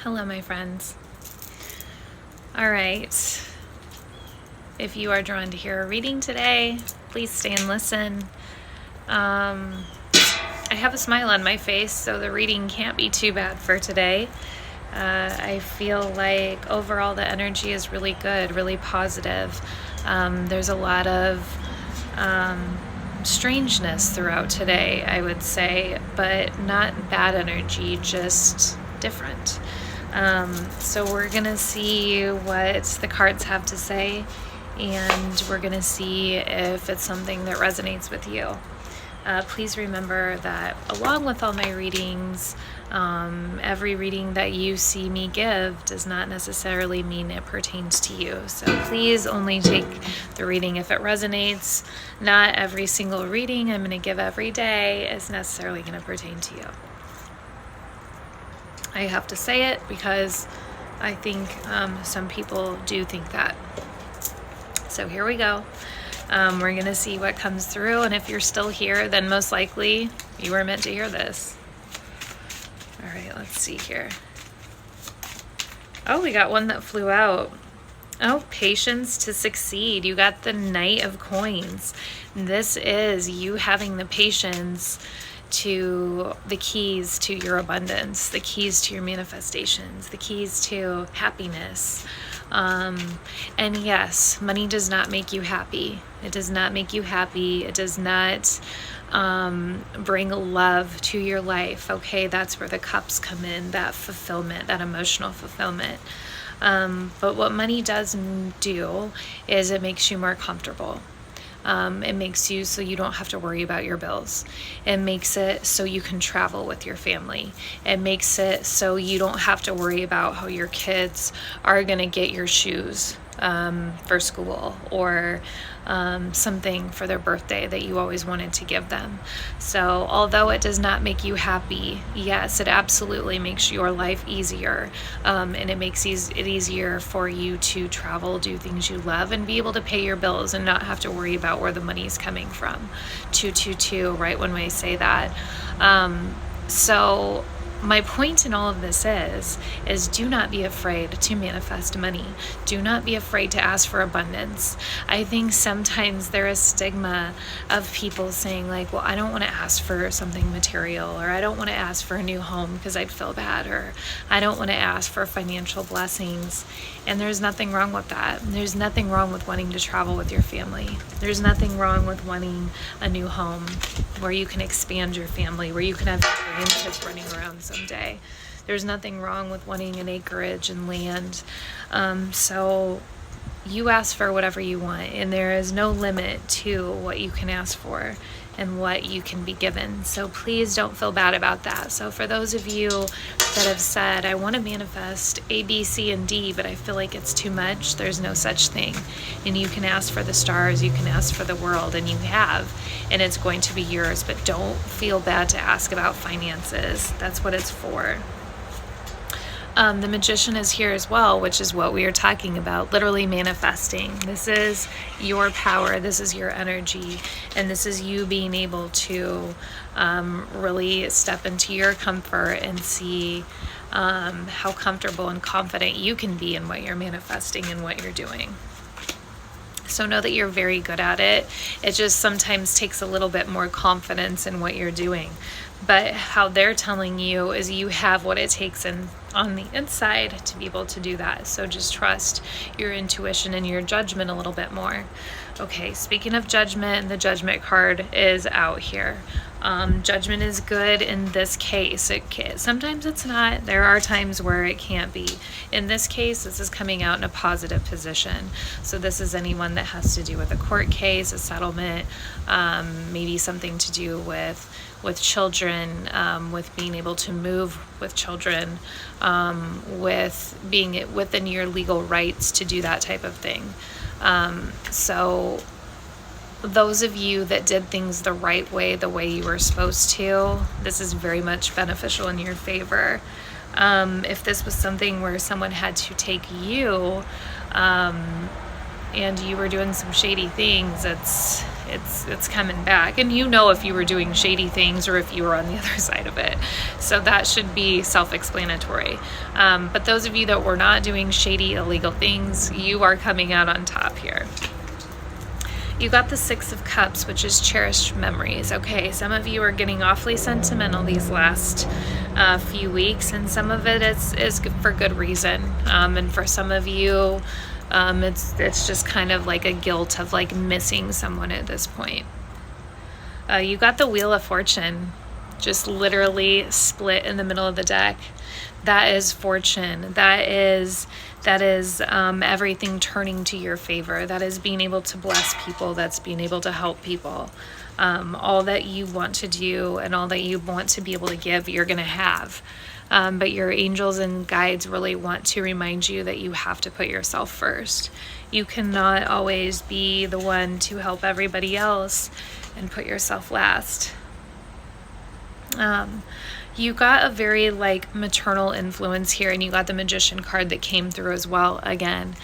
Hello, my friends. All right. If you are drawn to hear a reading today, please stay and listen. I have a smile on my face, so the reading can't be too bad for today. I feel like overall the energy is really good, really positive. There's a lot of strangeness throughout today, I would say, but not bad energy, just different. So we're going to see what the cards have to say, and we're going to see if it's something that resonates with you. Please remember that along with all my readings, every reading that you see me give does not necessarily mean it pertains to you. So please only take the reading if it resonates. Not every single reading I'm going to give every day is necessarily going to pertain to you. I have to say it because I think some people do think that. So here we go. We're going to see what comes through, and if you're still here, then most likely you were meant to hear this. All right, let's see here. Oh, we got one that flew out. Oh, patience to succeed. You got the Knight of Coins. This is you having the patience to the keys to your abundance, the keys to your manifestations, the keys to happiness. And yes, money does not make you happy. It does not make you happy. It does not bring love to your life. Okay, that's where the cups come in, that fulfillment, that emotional fulfillment. But what money does do is it makes you more comfortable. It makes you so you don't have to worry about your bills. It makes it so you can travel with your family. It makes it so you don't have to worry about how your kids are going to get your shoes for school, or something for their birthday that you always wanted to give them. So although it does not make you happy, yes, it absolutely makes your life easier, and it makes it easier for you to travel, do things you love, and be able to pay your bills and not have to worry about where the money's coming from. 222, right when we say that. So my point in all of this is do not be afraid to manifest money. Do not be afraid to ask for abundance. I think sometimes there is stigma of people saying like, well, I don't want to ask for something material, or I don't want to ask for a new home because I'd feel bad, or I don't want to ask for financial blessings. And there's nothing wrong with that. There's nothing wrong with wanting to travel with your family. There's nothing wrong with wanting a new home where you can expand your family, where you can have grandkids running around someday. There's nothing wrong with wanting an acreage and land. So you ask for whatever you want, and there is no limit to what you can ask for and what you can be given. So please don't feel bad about that. So for those of you that have said, I want to manifest A, B, C, and D, but I feel like it's too much, there's no such thing. And you can ask for the stars, you can ask for the world, and you have, and it's going to be yours. But don't feel bad to ask about finances. That's what it's for. The Magician is here as well, which is what we are talking about, literally manifesting. This is your power, this is your energy, and this is you being able to really step into your comfort and see how comfortable and confident you can be in what you're manifesting and what you're doing. So know that you're very good at it. It just sometimes takes a little bit more confidence in what you're doing. But how they're telling you is you have what it takes on the inside to be able to do that. So just trust your intuition and your judgment a little bit more. Okay, speaking of judgment, the Judgment card is out here. Judgment is good in this case. Sometimes it's not. There are times where it can't be. In this case, this is coming out in a positive position. So this is anyone that has to do with a court case, a settlement, maybe something to do with children, with being able to move with children, with being within your legal rights to do that type of thing. So those of you that did things the right way, the way you were supposed to, this is very much beneficial in your favor. If this was something where someone had to take you, and you were doing some shady things, it's coming back. And you know if you were doing shady things or if you were on the other side of it. So that should be self-explanatory. But those of you that were not doing shady, illegal things, you are coming out on top here. You got the Six of Cups, which is cherished memories. Okay, some of you are getting awfully sentimental these last few weeks, and some of it is for good reason. And for some of you, it's just kind of like a guilt of like missing someone at this point. You got the Wheel of Fortune, just literally split in the middle of the deck. That is fortune. That is everything turning to your favor. That is being able to bless people. That's being able to help people. All that you want to do and all that you want to be able to give, you're going to have. But your angels and guides really want to remind you that you have to put yourself first. You cannot always be the one to help everybody else and put yourself last. You got a very like maternal influence here, and you got the Magician card that came through as well again.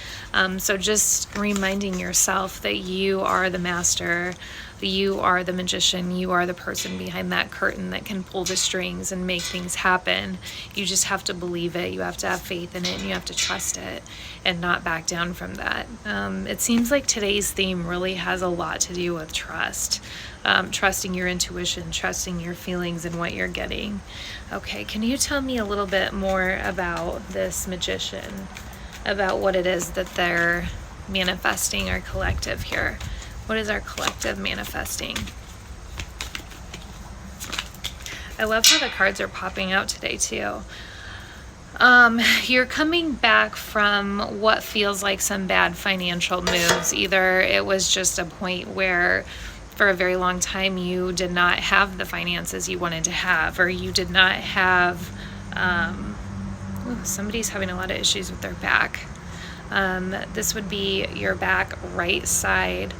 So just reminding yourself that you are the master, you are the magician, you are the person behind that curtain that can pull the strings and make things happen. You just have to believe it, you have to have faith in it, and you have to trust it and not back down from that. It seems like today's theme really has a lot to do with trust. Trusting your intuition, trusting your feelings and what you're getting. Okay, can you tell me a little bit more about this magician, about what it is that they're manifesting, our collective here? What is our collective manifesting? I love how the cards are popping out today too. You're coming back from what feels like some bad financial moves. Either it was just a point where for a very long time you did not have the finances you wanted to have, or you did not have, somebody's having a lot of issues with their back. This would be your back right side,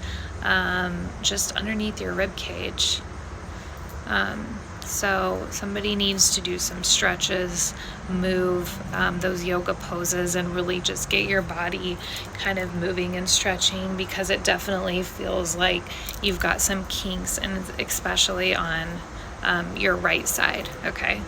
just underneath your rib cage. So somebody needs to do some stretches, move those yoga poses, and really just get your body kind of moving and stretching, because it definitely feels like you've got some kinks, and especially on your right side. Okay.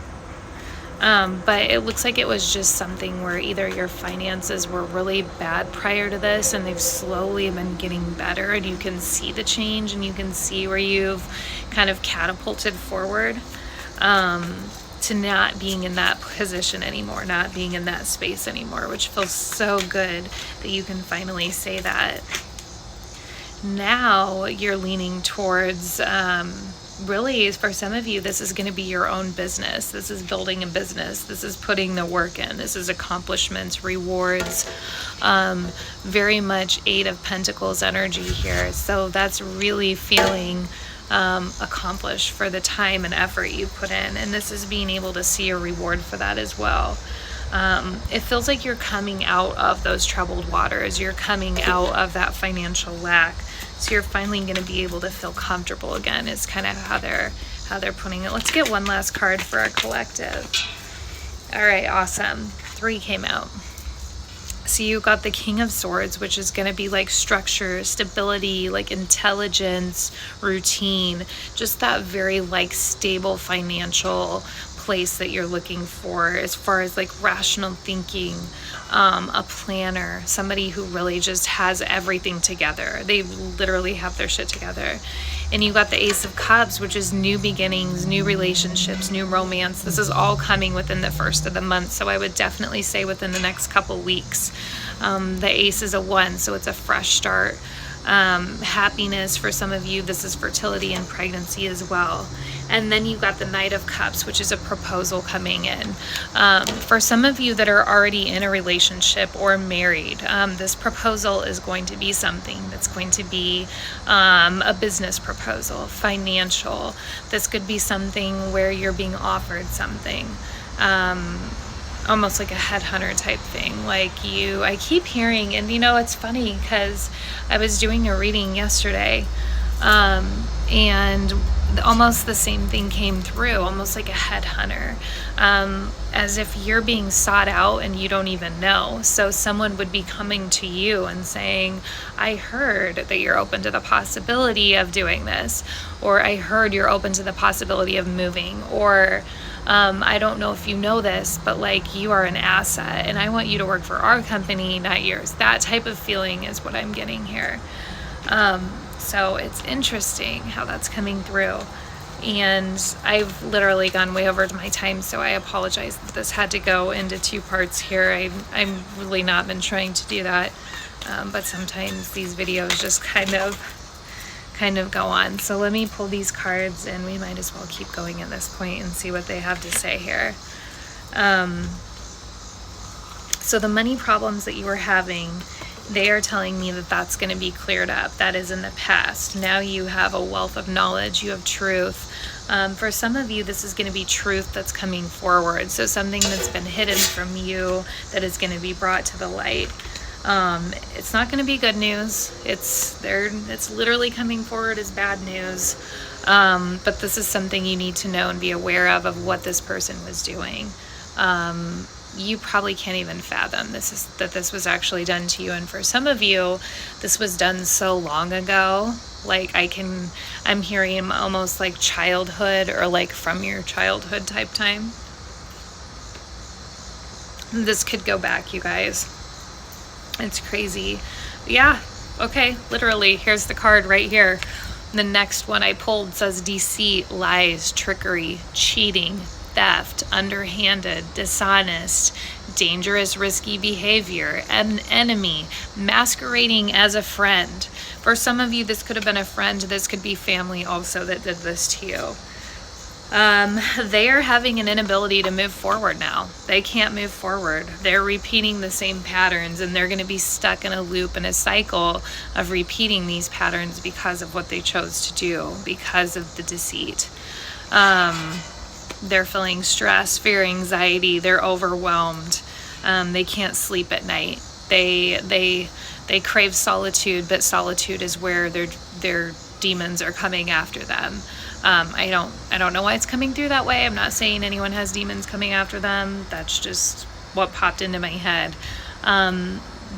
But it looks like it was just something where either your finances were really bad prior to this and they've slowly been getting better, and you can see the change and you can see where you've kind of catapulted forward to not being in that position anymore, not being in that space anymore, which feels so good that you can finally say that. Now you're leaning towards really, for some of you, this is going to be your own business. This is building a business. This is putting the work in. This is accomplishments, rewards, very much Eight of Pentacles energy here. So that's really feeling accomplished for the time and effort you put in. And this is being able to see a reward for that as well. It feels like you're coming out of those troubled waters. You're coming out of that financial lack. So you're finally going to be able to feel comfortable again. It's kind of how they're putting it. Let's get one last card for our collective. All right, awesome. 3 came out. So you got the King of Swords, which is going to be like structure, stability, like intelligence, routine, just that very like stable financial place that you're looking for as far as like rational thinking, a planner, somebody who really just has everything together. They literally have their shit together. And you got the Ace of Cups, which is new beginnings, new relationships, new romance. This is all coming within the first of the month. So I would definitely say within the next couple weeks. The Ace is a 1, so it's a fresh start. Happiness for some of you. This is fertility and pregnancy as well. And then you got the Knight of Cups, which is a proposal coming in. For some of you that are already in a relationship or married, this proposal is going to be something that's going to be a business proposal, financial. This could be something where you're being offered something. Almost like a headhunter type thing. Like I keep hearing, and you know, it's funny because I was doing a reading yesterday And almost the same thing came through, almost like a headhunter, as if you're being sought out and you don't even know. So someone would be coming to you and saying, I heard that you're open to the possibility of doing this, or I heard you're open to the possibility of moving, or I don't know if you know this, but like, you are an asset and I want you to work for our company, not yours. That type of feeling is what I'm getting here. So it's interesting how that's coming through. And I've literally gone way over my time, so I apologize that this had to go into 2 parts here. I'm really not been trying to do that, but sometimes these videos just kind of go on. So let me pull these cards, and we might as well keep going at this point and see what they have to say here. So the money problems that you were having, they are telling me that that's going to be cleared up. That is in the past. Now you have a wealth of knowledge. You have truth. For some of you, this is going to be truth that's coming forward. So something that's been hidden from you that is going to be brought to the light. It's not going to be good news. It's literally coming forward as bad news. But this is something you need to know and be aware of what this person was doing. You probably can't even fathom that this was actually done to you. And for some of you, this was done so long ago. Like, I'm hearing almost like childhood, or like from your childhood type time. This could go back, you guys. It's crazy. Yeah. Okay. Literally, here's the card right here. The next one I pulled says deceit, lies, trickery, cheating, theft, underhanded, dishonest, dangerous, risky behavior, an enemy, masquerading as a friend. For some of you, this could have been a friend. This could be family also that did this to you. They are having an inability to move forward now. They can't move forward. They're repeating the same patterns, and they're going to be stuck in a loop and a cycle of repeating these patterns because of what they chose to do, because of the deceit. They're feeling stress, fear, anxiety. They're overwhelmed. They can't sleep at night. They crave solitude, but solitude is where their demons are coming after them. I don't know why it's coming through that way. I'm not saying anyone has demons coming after them. That's just what popped into my head.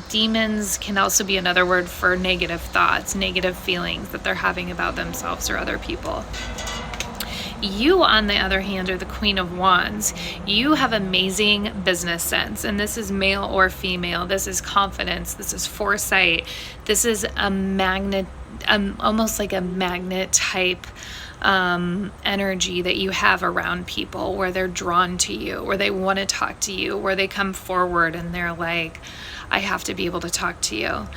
Demons can also be another word for negative thoughts, negative feelings that they're having about themselves or other people. You, on the other hand, are the Queen of Wands. You have amazing business sense, and this is male or female. This is confidence. This is foresight. This is a magnet, almost like a magnet type energy that you have around people, where they're drawn to you, where they want to talk to you, where they come forward and they're like, I have to be able to talk to you.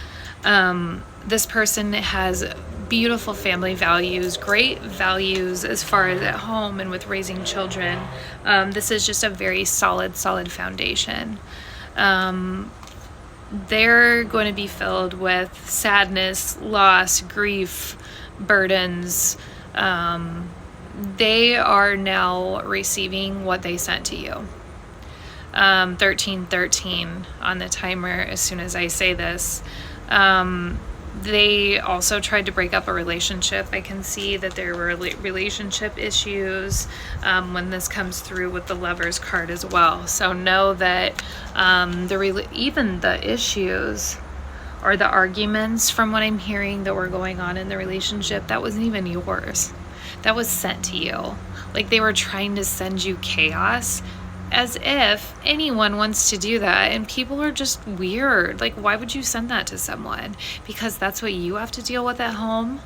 This person has beautiful family values, great values as far as at home and with raising children. This is just a very solid foundation. They're going to be filled with sadness, loss, grief, burdens. They are now receiving what they sent to you. 1313 on the timer as soon as I say this. They also tried to break up a relationship. I can see that there were relationship issues when this comes through with the Lover's card as well. So know that even the issues or the arguments, from what I'm hearing, that were going on in the relationship, that wasn't even yours. That was sent to you. Like, they were trying to send you chaos, as if anyone wants to do that. And people are just weird. Like, why would you send that to someone? Because that's what you have to deal with at home.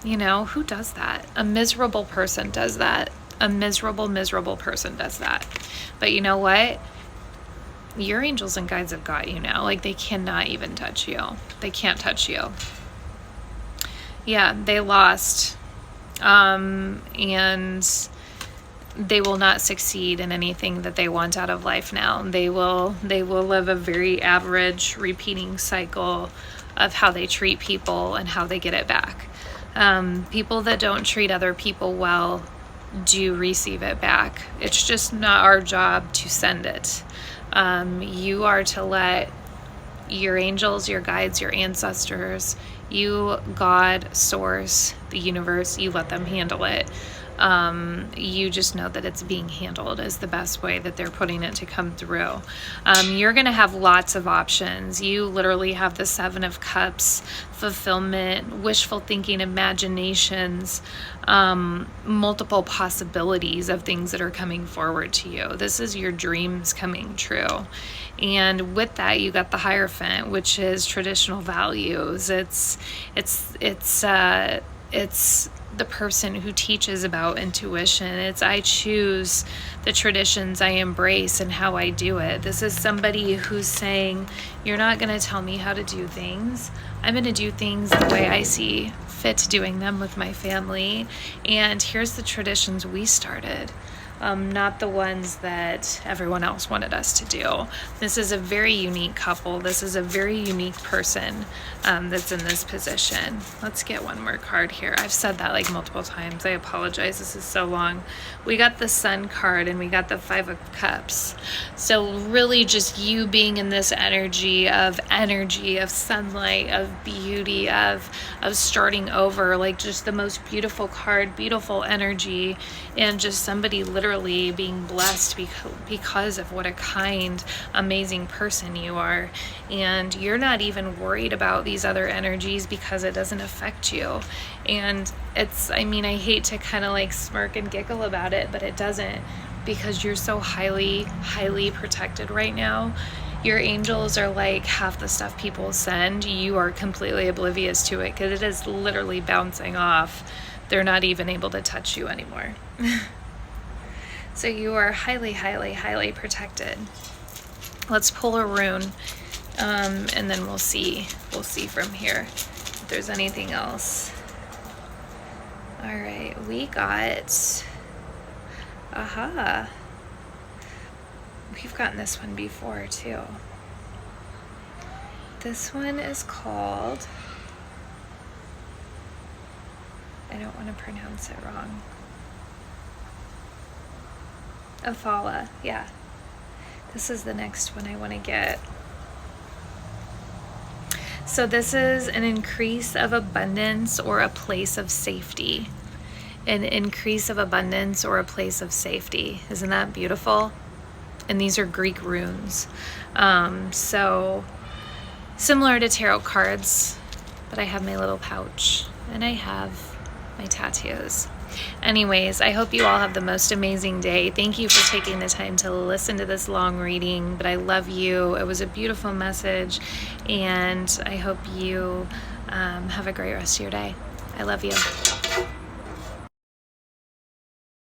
You know, who does that? A miserable person does that. A miserable person does that. But you know what? Your angels and guides have got you now. Like, they cannot even touch you. They can't touch you. Yeah, they lost. And they will not succeed in anything that they want out of life now. They will live a very average repeating cycle of how they treat people and how they get it back. People that don't treat other people well do receive it back. It's just not our job to send it. You are to let your angels, your guides, your ancestors You, God, source, the universe, you let them handle it. You just know that it's being handled is the best way that they're putting it to come through. You're going to have lots of options. You literally have the Seven of Cups, fulfillment, wishful thinking, imaginations, multiple possibilities of things that are coming forward to you. This is your dreams coming true. And with that, you got the Hierophant, which is traditional values. It's the person who teaches about intuition. It's I choose the traditions I embrace and how I do it. This is somebody who's saying, you're not going to tell me how to do things. I'm going to do things the way I see fit doing them with my family. And here's the traditions we started. Not the ones that everyone else wanted us to do. This is a very unique couple. This is a very unique person that's in this position. Let's get one more card here. I've said that like multiple times. I apologize. This is so long. We got the Sun card and we got the Five of Cups. So really just you being in this energy of sunlight, of beauty, of starting over, like just the most beautiful card, beautiful energy, and just somebody literally being blessed because of what a kind, amazing person you are. And you're not even worried about these other energies because it doesn't affect you. And I hate to kind of like smirk and giggle about it, but it doesn't, because you're so highly, highly protected right now. Your angels are like half the stuff people send. You are completely oblivious to it because it is literally bouncing off. They're not even able to touch you anymore. So you are highly, highly, highly protected. Let's pull a rune, and then we'll see from here if there's anything else. All right, we got, we've gotten this one before too. This one is called, I don't want to pronounce it wrong. Athala, yeah. This is the next one I want to get. So this is an increase of abundance or a place of safety. An increase of abundance or a place of safety. Isn't that beautiful? And these are Greek runes. So similar to tarot cards, but I have my little pouch and I have my tattoos. Anyways, I hope you all have the most amazing day. Thank you for taking the time to listen to this long reading, but I love you. It was a beautiful message, and I hope you have a great rest of your day. I love you.